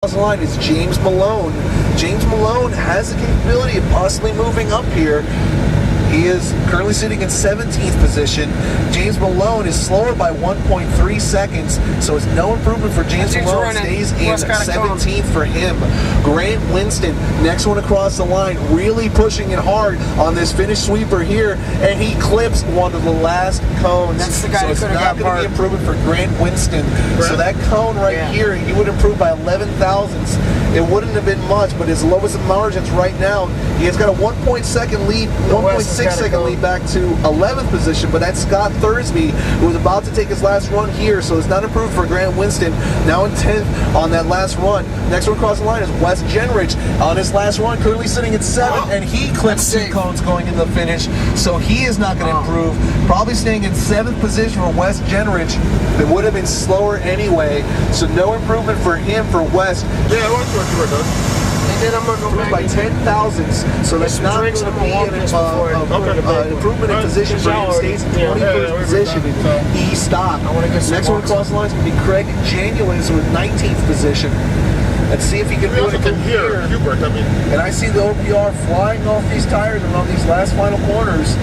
The line is James Malone. James Malone has the capability of possibly moving up here. He is currently sitting in 17th position. James Malone is slower by 1.3 seconds, so it's no improvement for James Malone. Stays in 17th for him. Grant Winston, next one across the line, really pushing it hard on this finish sweeper here, and he clips one of the last cones. That's the guy so it's who not going to be improvement for Grant Winston. So that cone right here, he would improve by 11 thousandths. It wouldn't have been much, but his lowest margins right now, he has got a 1.2 lead, 1.6-second lead back to 11th position, but that's Scott Thursby, who was about to take his last run here, so it's not improved for Grant Winston, now in 10th on that last run. Next one across the line is Wes Jenrich on his last run, currently sitting at 7th, and he clips 2 cones going into the finish, so he is not going to improve. Probably staying in 7th position for Wes Jenrich. It would have been slower anyway, so no improvement for him for Wes. Yeah, I want to see what And then I'm going to go by 10 thousandths, so that's not going to be an improvement in position for him. Stays in 21st position. He stopped. Next one across the line is going to be Craig Janulis with 19th position. Let's see if he can do it from here. Hubert, I mean. And I see the OPR flying off these tires around these last final corners.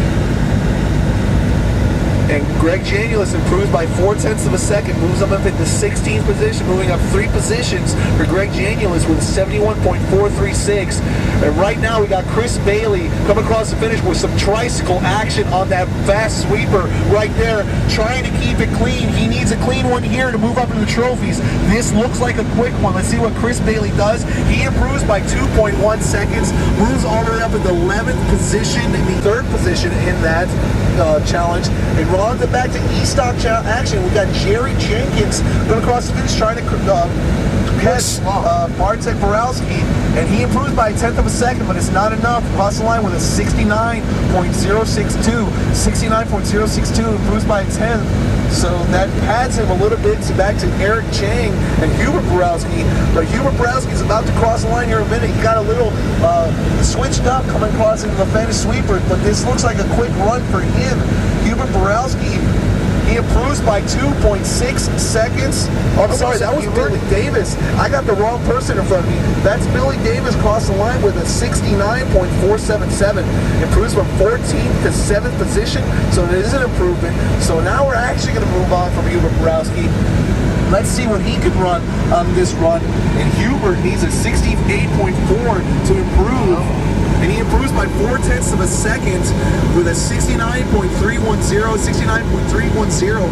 And Greg Janulis improves by 0.4 of a second, moves up into 16th position, moving up 3 positions for Greg Janulis with 71.436. And right now we got Chris Bailey coming across the finish with some tricycle action on that fast sweeper right there, trying to keep it clean. He needs a clean one here to move up into the trophies. This looks like a quick one. Let's see what Chris Bailey does. He improves by 2.1 seconds, moves all the way up into 11th position, in the 3rd position in that challenge. And we're on back to E-Stock action. We got Jerry Jenkins going across the finish trying to catch Bartek Borowski, and he improves by 1/10 of a second, but it's not enough. Across the line with a 69.062. 69.062 improves by 1/10. So that pads him a little bit back to Eric Chang and Hubert Borowski. But Hubert Borowski is about to cross the line here in a minute. He got a little switched up coming across into the finish sweeper, but this looks like a quick run for him. Hubert Borowski, he improves by 2.6 seconds. Oh, I'm sorry, that was Billy Davis. I got the wrong person in front of me. That's Billy Davis crossed the line with a 69.477. Improves from 14th to 7th position, so it is an improvement. So now we're actually going to move on from Hubert Borowski. Let's see what he can run on this run. And Hubert needs a 68.4 to improve. And he improves by 0.4 of a second with a 69.310, 69.310.